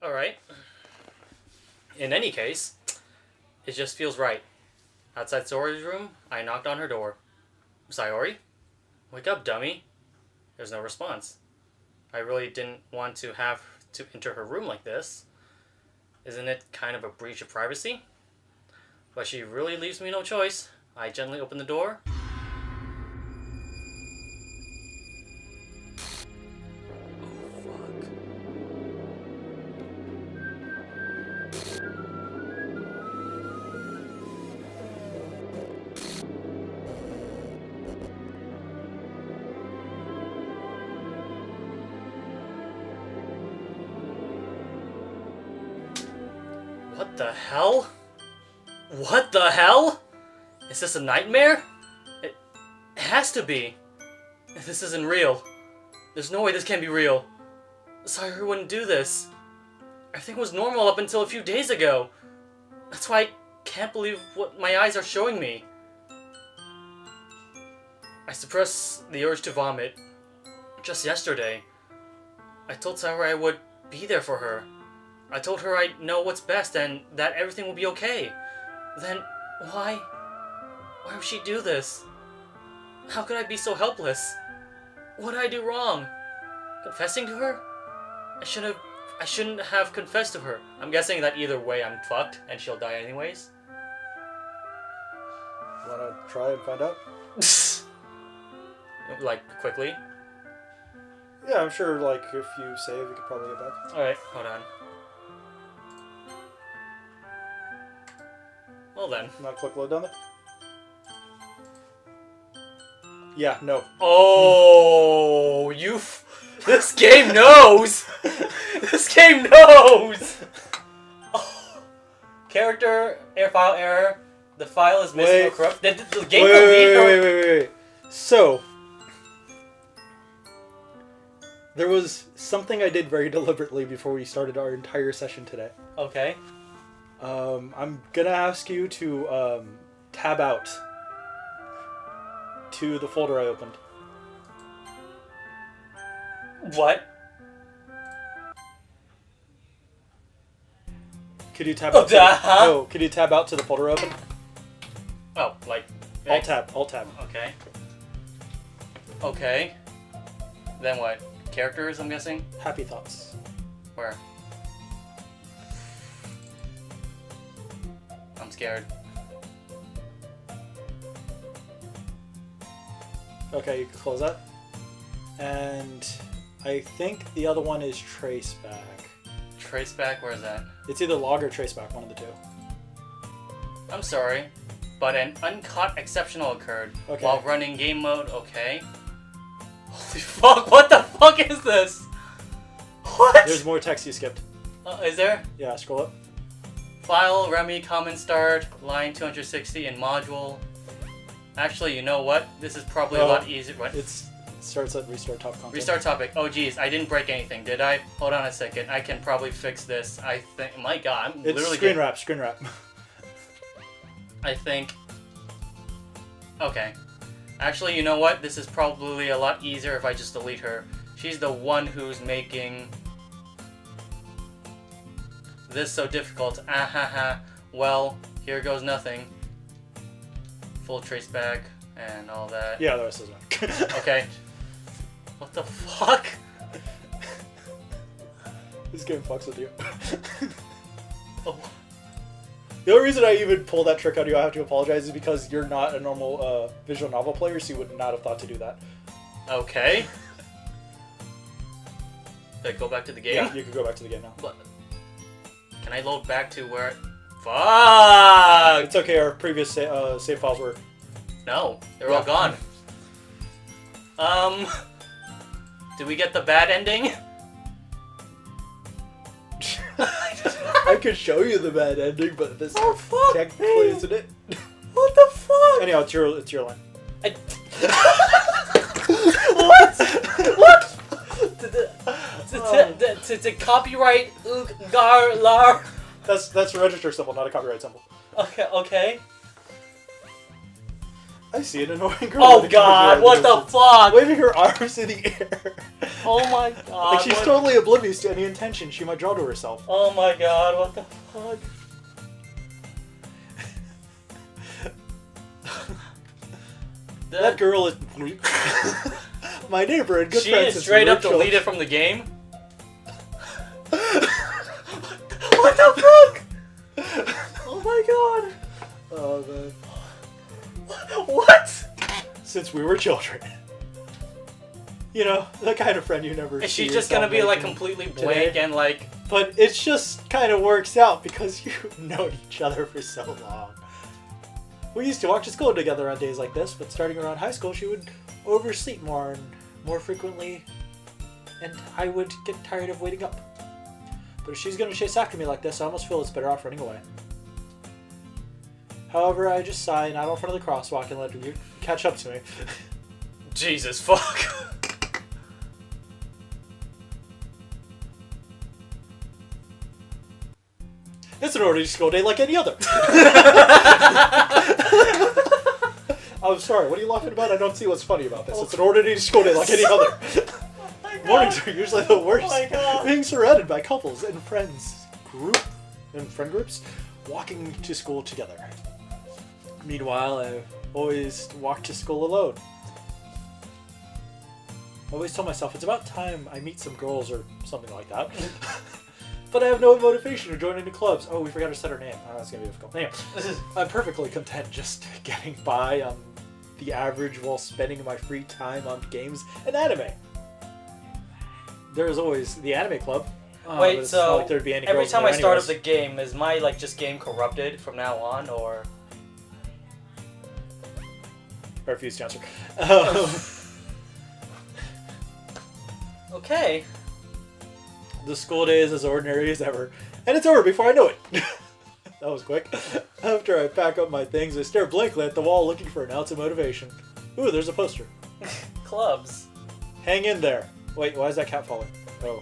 Alright. In any case, it just feels right. Outside Sayori's room, I knocked on her door. Sayori? Wake up, dummy. There's no response. I really didn't want to have to enter her room like this. Isn't it kind of a breach of privacy? But she really leaves me no choice. I gently open the door. What the hell? What the hell? Is this a nightmare? It has to be. This isn't real. There's no way this can be real. Sayori wouldn't do this. Everything was normal up until a few days ago. That's why I can't believe what my eyes are showing me. I suppress the urge to vomit. Just yesterday, I told Sayori I would be there for her. I told her I know what's best and that everything will be okay. Then, why would she do this? How could I be so helpless? What did I do wrong? Confessing to her? I shouldn't have confessed to her. I'm guessing that either way I'm fucked and she'll die anyways. Wanna try and find out? Like, quickly? Yeah, I'm sure, like, if you save, you could probably get back. Alright, hold on. Well then. Not a quick load down there? Yeah, no. Oh, this game knows! This game knows! Oh. Character, file error. The file is missing or corrupt. The game wait. So, there was something I did very deliberately before we started our entire session today. Okay. I'm gonna ask you to tab out to the folder I opened. What? Could you tab out? No, could you tab out to the folder I opened? Oh, like Alt tab. Okay. Okay. Then what? Characters, I'm guessing? Happy thoughts. Where? I'm scared. Okay, you can close that. And I think the other one is traceback. Traceback? Where is that? It's either log or traceback, one of the two. I'm sorry, but an uncaught exceptional occurred while running game mode. Okay. Holy fuck! What the fuck is this? What? There's more text you skipped. Is there? Yeah, scroll up. File, Remy, comment start, line 260 in module. Actually, you know what? This is probably a lot easier. What? It starts at restart top content. Restart topic. Oh geez, I didn't break anything, did I? Hold on a second. I can probably fix this. I think. My God, I'm literally. Screen wrap. I think. Okay. Actually, you know what? This is probably a lot easier if I just delete her. She's the one who's making this so difficult. Ahaha. Well, here goes nothing. Full trace back and all that. Yeah, the rest is back. Okay. What the fuck? This game fucks with you. Oh. The only reason I even pull that trick on you, I have to apologize, is because you're not a normal visual novel player, so you would not have thought to do that. Okay. Did I go back to the game? Yeah, you can go back to the game now. But can I load back to where? Fuck! It's okay, our previous save files were... No, they're all gone. Did we get the bad ending? I could show you the bad ending, but this technically isn't it. What the fuck? Anyhow, it's your line. What? What? To copyright lar. That's a register symbol, not a copyright symbol. Okay. I see an annoying girl. Oh god, what the fuck? Waving her arms in the air. Oh my god. Like she's totally oblivious to any intention she might draw to herself. Oh my god, what the fuck? That girl is my neighbor and good she friend. She is straight up deleted from the game? What the fuck? Oh my god. Oh man. What? Since we were children. You know, the kind of friend you never see. Is she just gonna be like completely blank today. and like... But it just kind of works out because you've known each other for so long. We used to walk to school together on days like this, but starting around high school, she would oversleep more and more frequently, and I would get tired of waiting up. But if she's gonna chase after me like this, I almost feel it's better off running away. However, I just sigh and out in front of the crosswalk and let you catch up to me. Jesus fuck. It's an ordinary school day like any other. I'm sorry, what are you laughing about? I don't see what's funny about this. It's an ordinary school day like any other. Mornings are usually the worst. Oh my god. Being surrounded by couples and friend groups walking to school together. Meanwhile, I always walk to school alone. I always tell myself it's about time I meet some girls or something like that. But I have no motivation to join any clubs. Oh, we forgot to set her name. Oh, that's going to be difficult. Anyway, I'm perfectly content just getting by on the average while spending my free time on games and anime. There's always the anime club. Wait, but so like there'd be any every girls time there I start up anyways. the game, is my like just game corrupted from now on, or... I refuse to answer. Okay. The school day is as ordinary as ever, and it's over before I know it. That was quick. After I pack up my things, I stare blankly at the wall looking for an ounce of motivation. Ooh, there's a poster. Clubs. Hang in there. Wait, why is that cat falling? Oh,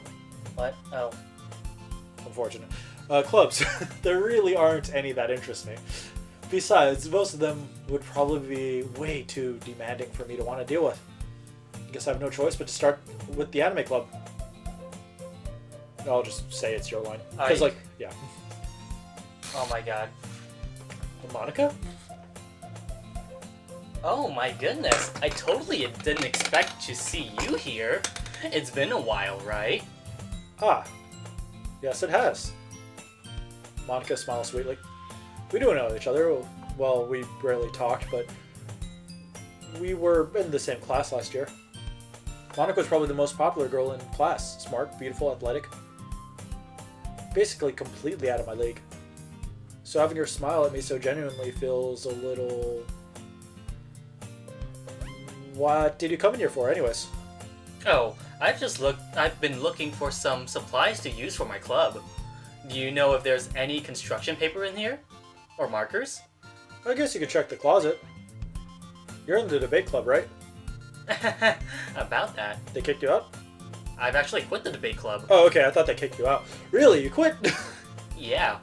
What? Oh. unfortunate. Clubs. There really aren't any that interest me. Besides, most of them would probably be way too demanding for me to want to deal with. I guess I have no choice but to start with the anime club. I'll just say it's your line. Because, like, yeah. Oh my god. Monica? Oh my goodness. I totally didn't expect to see you here. It's been a while, right? Ah. Yes, it has. Monica smiles sweetly. We do know each other. Well, we rarely talked, but we were in the same class last year. Monica was probably the most popular girl in class. Smart, beautiful, athletic. Basically completely out of my league. So having her smile at me so genuinely feels a little... What did you come in here for anyways? Oh, I've been looking for some supplies to use for my club. Do you know if there's any construction paper in here? Or markers? I guess you could check the closet. You're in the debate club, right? About that. They kicked you out? I've actually quit the debate club. Oh, okay, I thought they kicked you out. Really? You quit? Yeah.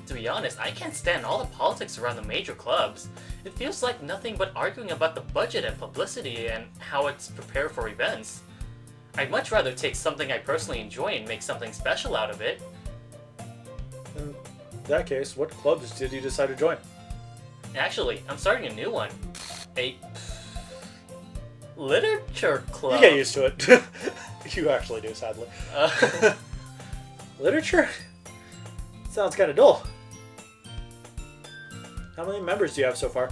To be honest, I can't stand all the politics around the major clubs. It feels like nothing but arguing about the budget and publicity and how it's prepared for events. I'd much rather take something I personally enjoy and make something special out of it. In that case, what clubs did you decide to join? Actually, I'm starting a new one. A literature club. You get used to it. You actually do, sadly. Literature? Sounds kind of dull. How many members do you have so far?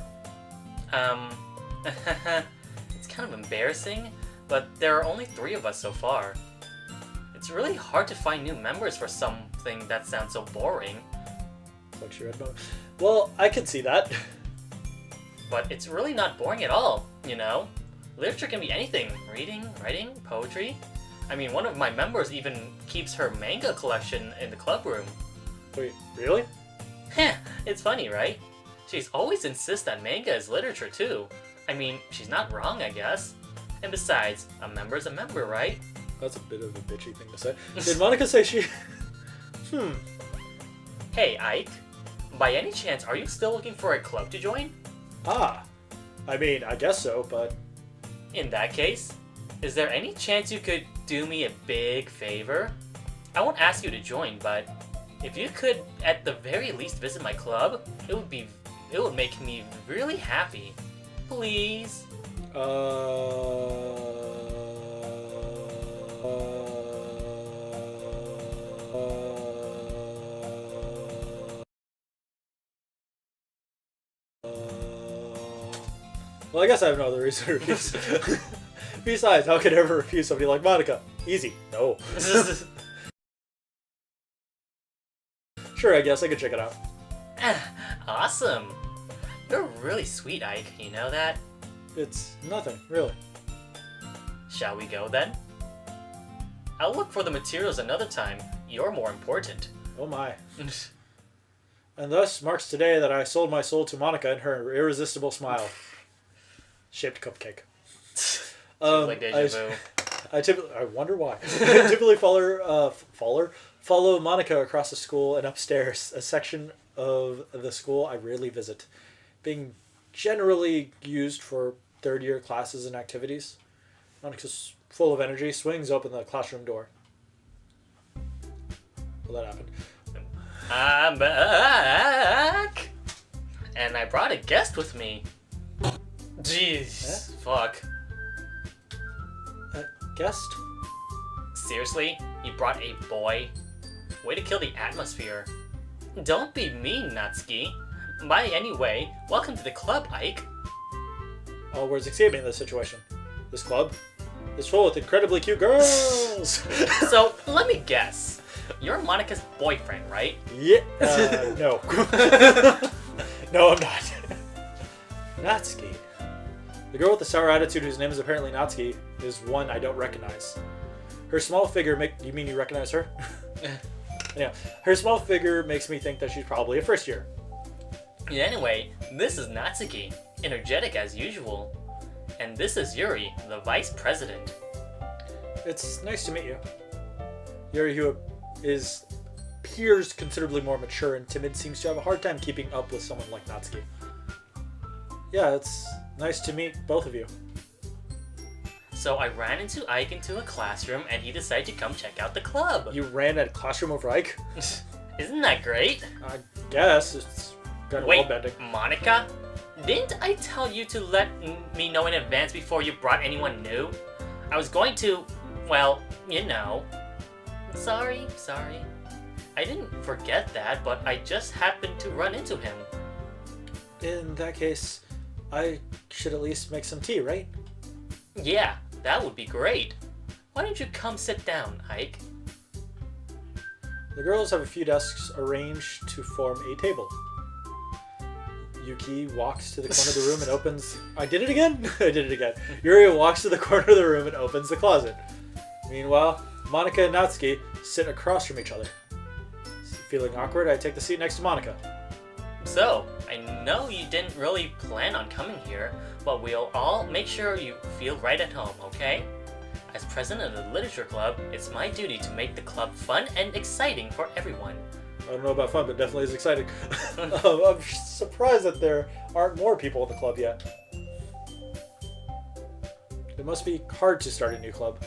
It's kind of embarrassing, but there are only 3 of us so far. It's really hard to find new members for something that sounds so boring. Like your red moment. Well, I can see that. But it's really not boring at all, you know? Literature can be anything. Reading, writing, poetry. I mean, one of my members even keeps her manga collection in the club room. Wait, really? Heh, it's funny, right? She's always insists that manga is literature too. I mean, she's not wrong, I guess. And besides, a member's a member, right? That's a bit of a bitchy thing to say. Did Monica say she... Hey, Ike. By any chance, are you still looking for a club to join? Ah. I mean, I guess so, but... In that case, is there any chance you could do me a big favor? I won't ask you to join, but if you could at the very least visit my club, it would make me really happy. Please. Well, I guess I have no other reason to refuse. Besides, how could I ever refuse somebody like Monica? Easy. No. Sure, I guess I could check it out. Awesome. You're really sweet, Ike. You know that? It's nothing, really. Shall we go then? I'll look for the materials another time. You're more important. Oh my. And thus marks today that I sold my soul to Monica and her irresistible smile. Shaped cupcake. Like deja vu. I wonder why. I typically follow Monica across the school and upstairs, a section of the school I rarely visit, being generally used for third-year classes and activities. Monica's full of energy, swings open the classroom door. Well, that happened. I'm back! And I brought a guest with me. Jeez. Fuck. Guest? Seriously? You brought a boy? Way to kill the atmosphere. Don't be mean, Natsuki. By anyway, welcome to the club, Ike. All words escaping in this situation. This club is full with incredibly cute girls! So, let me guess. You're Monica's boyfriend, right? Yeah. No. No, I'm not. Natsuki. The girl with the sour attitude whose name is apparently Natsuki is one I don't recognize. Her small figure You mean you recognize her? Yeah. Her small figure makes me think that she's probably a first year. Anyway, this is Natsuki, energetic as usual. And this is Yuri, the vice president. It's nice to meet you. Yuri, who appears considerably more mature and timid, seems to have a hard time keeping up with someone like Natsuki. Yeah, it's nice to meet both of you. So I ran into Ike into a classroom and he decided to come check out the club. You ran at a classroom over Ike? Isn't that great? I guess. It's kind of Wait, bending. Monica? Didn't I tell you to let me know in advance before you brought anyone new? I was going to, well, you know. Sorry. I didn't forget that, but I just happened to run into him. In that case, I should at least make some tea, right? Yeah, that would be great. Why don't you come sit down, Ike? The girls have a few desks arranged to form a table. Yuki walks to the corner of the room and opens... I did it again? I did it again. Yuri walks to the corner of the room and opens the closet. Meanwhile, Monica and Natsuki sit across from each other. Feeling awkward, I take the seat next to Monica. So, I know you didn't really plan on coming here, but we'll all make sure you feel right at home, okay? As president of the Literature Club, it's my duty to make the club fun and exciting for everyone. I don't know about fun, but definitely is exciting. I'm surprised that there aren't more people in the club yet. It must be hard to start a new club.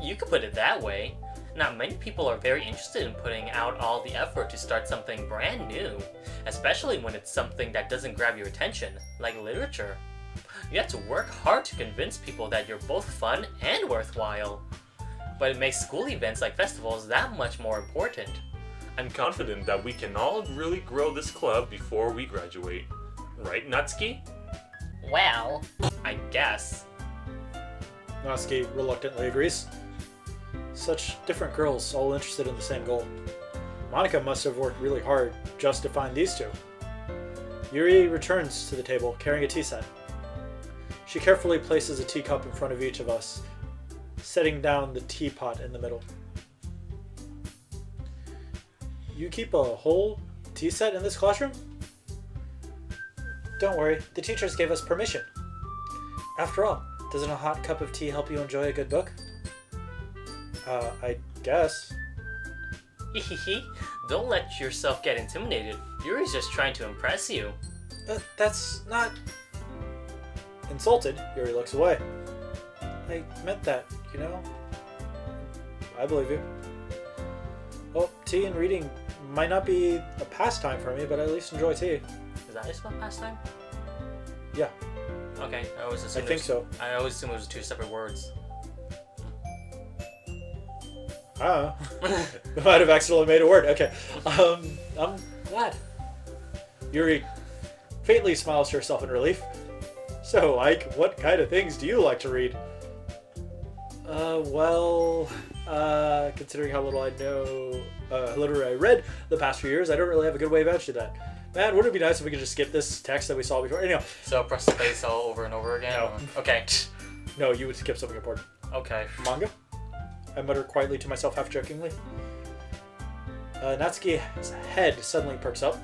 You could put it that way. Not many people are very interested in putting out all the effort to start something brand new, especially when it's something that doesn't grab your attention, like literature. You have to work hard to convince people that you're both fun and worthwhile. But it makes school events like festivals that much more important. I'm confident that we can all really grow this club before we graduate. Right, Natsuki? Well, I guess. Natsuki reluctantly agrees. Such different girls, all interested in the same goal. Monica must have worked really hard just to find these two. Yuri returns to the table, carrying a tea set. She carefully places a teacup in front of each of us, setting down the teapot in the middle. You keep a whole tea set in this classroom? Don't worry, the teachers gave us permission. After all, doesn't a hot cup of tea help you enjoy a good book? I guess. Hehehe. Don't let yourself get intimidated. Yuri's just trying to impress you. That's not... Insulted, Yuri looks away. I meant that, you know? I believe you. Well, tea and reading might not be a pastime for me, but I at least enjoy tea. Is that just about pastime? Yeah. Okay, I always assume I think so. I always assume it was two separate words. I don't know. I might have accidentally made a word. Okay. I'm glad. Yuri faintly smiles to herself in relief. So, Ike, what kind of things do you like to read? Considering how little I know, little I read the past few years, I don't really have a good way of answering that. Man, wouldn't it be nice if we could just skip this text that we saw before? Anyhow. So press space all over and over again? No. Or- Okay. No, you would skip something important. Okay. Manga? I mutter quietly to myself, half-jokingly. Natsuki's head suddenly perks up.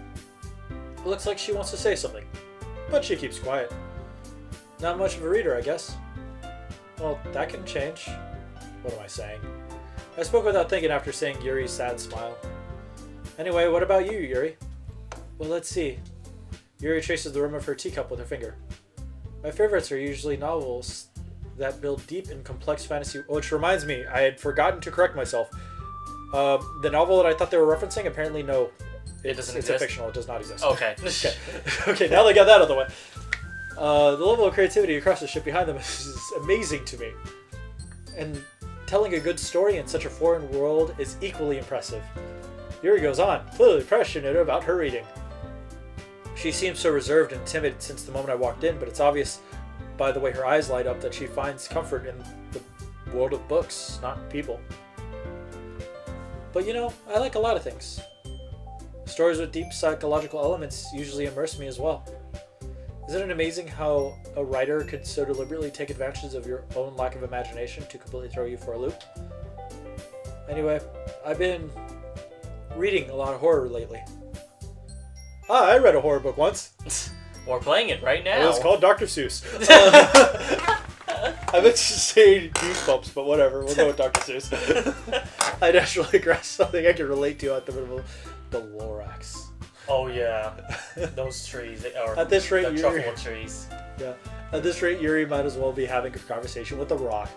It looks like she wants to say something, but she keeps quiet. Not much of a reader, I guess. Well, that can change. What am I saying? I spoke without thinking after seeing Yuri's sad smile. Anyway, what about you, Yuri? Well, let's see. Yuri traces the rim of her teacup with her finger. My favorites are usually novels that build deep and complex fantasy. Which reminds me, I had forgotten to correct myself. The novel that I thought they were referencing, apparently no. It's a fictional. It does not exist. Okay. Okay. Okay, now they got that out of the way. The level of creativity across the ship behind them is amazing to me. And telling a good story in such a foreign world is equally impressive. Yuri goes on, clearly passionate about her reading. She seems so reserved and timid since the moment I walked in, but it's obvious by the way her eyes light up that she finds comfort in the world of books, not people. But you know, I like a lot of things. Stories with deep psychological elements usually immerse me as well. Isn't it amazing how a writer could so deliberately take advantage of your own lack of imagination to completely throw you for a loop? Anyway, I've been reading a lot of horror lately. I read a horror book once. We're playing it right now. It was called Dr. Seuss. I meant to say Goosebumps, but whatever. We'll go with Dr. Seuss. I naturally grasped something I could relate to at the middle of the Lorax. Oh yeah, those trees. Or At this rate, the Yuri. truffle trees. Yeah. At this rate, Yuri might as well be having a conversation with the rock.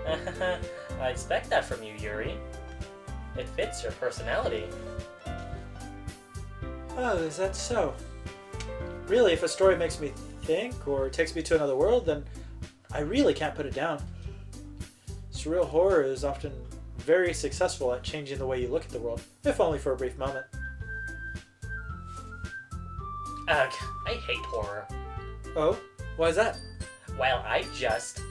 I expect that from you, Yuri. It fits your personality. Oh, is that so? Really, if a story makes me think or takes me to another world, then I really can't put it down. Surreal horror is often very successful at changing the way you look at the world, if only for a brief moment. Ugh, I hate horror. Oh? Why is that? Well, I just...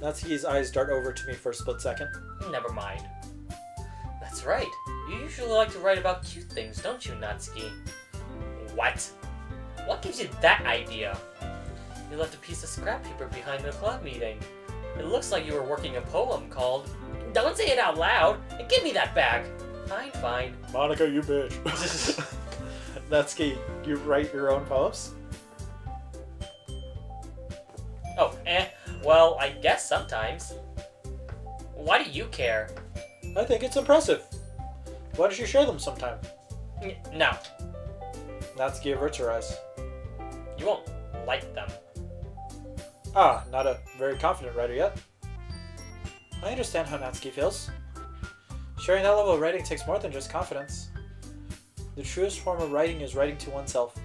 Natsuki's eyes dart over to me for a split second. Never mind. That's right. You usually like to write about cute things, don't you, Natsuki? What? What gives you that idea? You left a piece of scrap paper behind the club meeting. It looks like you were working a poem called... Don't say it out loud! And give me that back! Fine. Monica, you bitch. Natsuki, you write your own poems? Oh, well, I guess sometimes. Why do you care? I think it's impressive. Why don't you share them sometime? No, Natsuki averts her eyes. you won't like them. Ah, not a very confident writer yet. I understand how Natsuki feels. Sharing that level of writing takes more than just confidence. The truest form of writing is writing to oneself.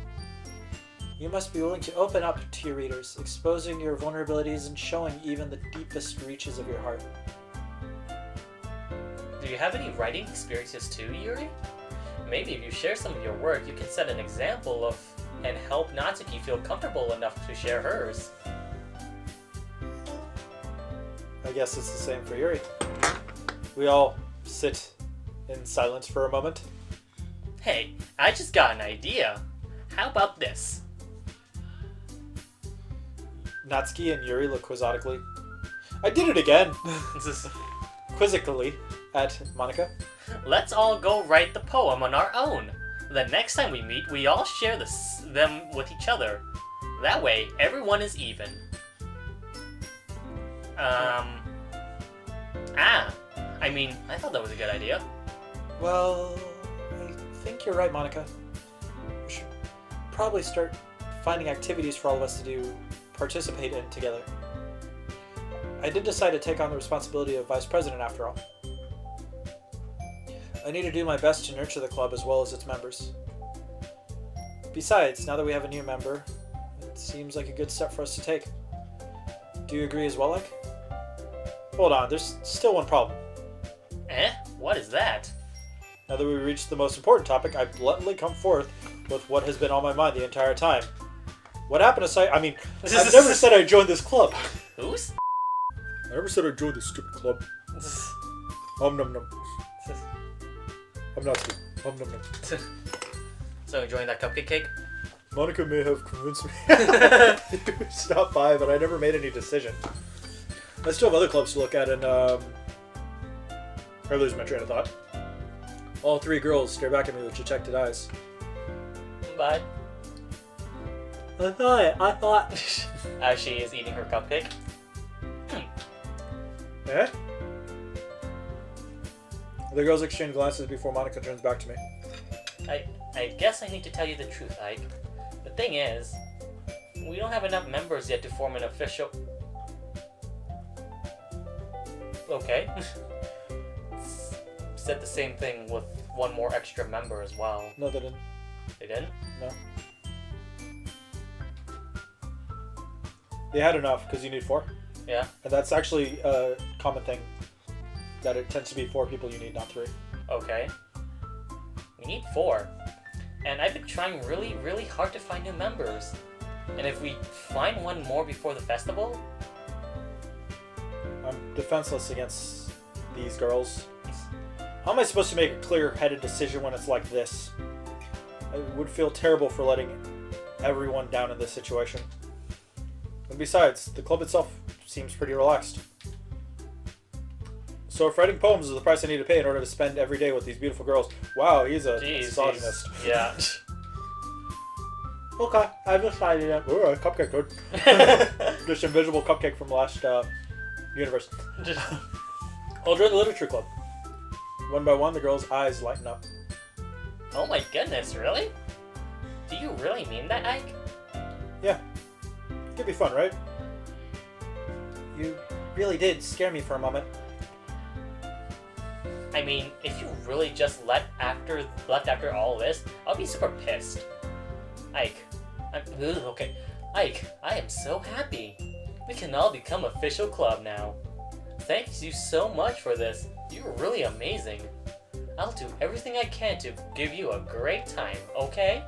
You must be willing to open up to your readers, exposing your vulnerabilities and showing even the deepest reaches of your heart. Do you have any writing experiences too, Yuri? Maybe if you share some of your work, you can set an example of and help Natsuki feel comfortable enough to share hers. I guess it's the same for Yuri. We all sit in silence for a moment. Hey, I just got an idea. How about this? Natsuki and Yuri look quizzically. I did it again! This is- Quizzically at Monica. Let's all go write the poem on our own. The next time we meet, we all share them with each other. That way, everyone is even. I thought that was a good idea. Well, I think you're right, Monica. We should probably start finding activities for all of us to do participate in together. I did decide to take on the responsibility of vice president after all. I need to do my best to nurture the club as well as its members. Besides, now that we have a new member, it seems like a good step for us to take. Do you agree as well, Ike? Hold on, there's still one problem. What is that? Now that we reached the most important topic, I bluntly come forth with what has been on my mind the entire time. What happened to I've never said I joined this club. Who's? I never said I joined this stupid club. Num num. I'm not stupid. Num num. So enjoying that cupcake cake? Monica may have convinced me to stop by, but I never made any decision. I still have other clubs to look at, and I lose my train of thought. All three girls stare back at me with detected eyes. Bye. I thought. As she is eating her cupcake. Eh? The girls exchange glances before Monica turns back to me. I guess I need to tell you the truth, Ike. The thing is, we don't have enough members yet to form an official... Okay. Said the same thing with one more extra member as well. No, they didn't. They didn't? No. They had enough, because you need 4. Yeah. And that's actually a common thing. That it tends to be 4 people you need, not 3. Okay. We need 4. And I've been trying really, really hard to find new members. And if we find one more before the festival... I'm defenseless against these girls. How am I supposed to make a clear-headed decision when it's like this? I would feel terrible for letting everyone down in this situation. And besides, the club itself seems pretty relaxed. So if writing poems is the price I need to pay in order to spend every day with these beautiful girls, wow, he's a misogynist. Yeah. Okay, I've decided that. Ooh, a cupcake good. Just invisible cupcake from last universe. I'll join the literature club. One by one, the girls' eyes lighten up. Oh my goodness, really? Do you really mean that, Ike? Yeah. It could be fun, right? You really did scare me for a moment. I mean, if you really just left after all this, I'll be super pissed. Ike, okay. Ike, I am so happy. We can all become official club now. Thank you so much for this. You were really amazing. I'll do everything I can to give you a great time, okay?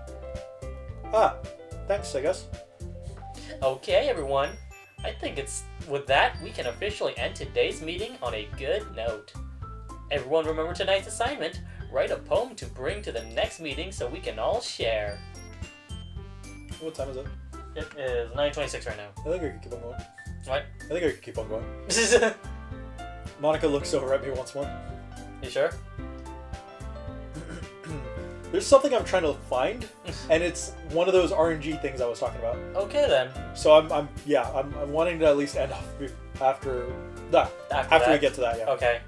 Thanks, I guess. Okay, everyone. I think with that, we can officially end today's meeting on a good note. Everyone remember tonight's assignment. Write a poem to bring to the next meeting so we can all share. What time is it? It is 9:26 right now. I think I could keep on going. What? I think I could keep on going. Monica looks over at me once more. You sure? There's something I'm trying to find, and it's one of those RNG things I was talking about. Okay then. So I'm wanting to at least end off after we get to that. Yeah. Okay.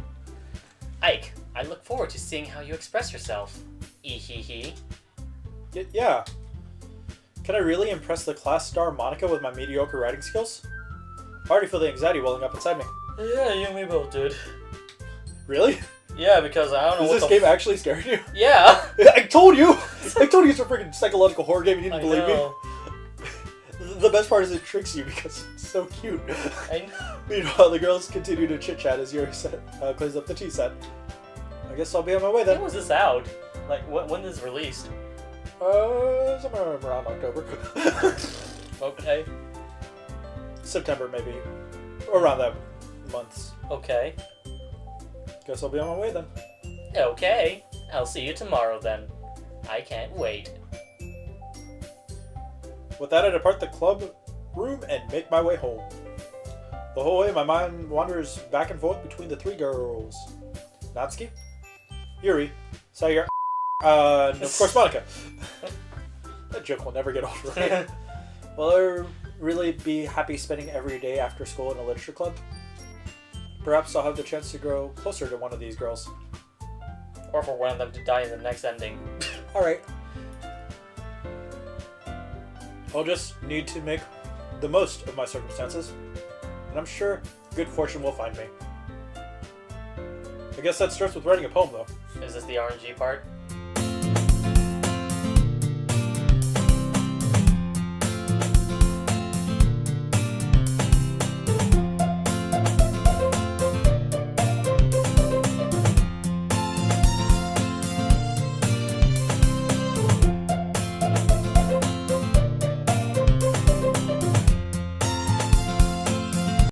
Ike, I look forward to seeing how you express yourself. Ehehe. Yeah. Can I really impress the class star Monica with my mediocre writing skills? I already feel the anxiety welling up inside me. Yeah, you and me both, dude. Really? Yeah, because I don't know Is this game actually scaring you? Yeah! I told you! I told you it's a freaking psychological horror game. You didn't believe me. The best part is it tricks you because it's so cute. I know. Meanwhile, the girls continue to chit-chat as Yuri cleans up the tea set. I guess I'll be on my way then. When was this out? Like, when is this released? Somewhere around October. Okay. September, maybe. Around that months. Okay. Guess I'll be on my way then. Okay. I'll see you tomorrow then. I can't wait. With that, I depart the club room and make my way home. The whole way, my mind wanders back and forth between the 3 girls. Natsuki, Yuri, Sayur, and of course Monica. That joke will never get old, right? Will I really be happy spending every day after school in a literature club? Perhaps I'll have the chance to grow closer to one of these girls. Or for one of them to die in the next ending. Alright. I'll just need to make the most of my circumstances, and I'm sure good fortune will find me. I guess that starts with writing a poem, though. Is this the RNG part?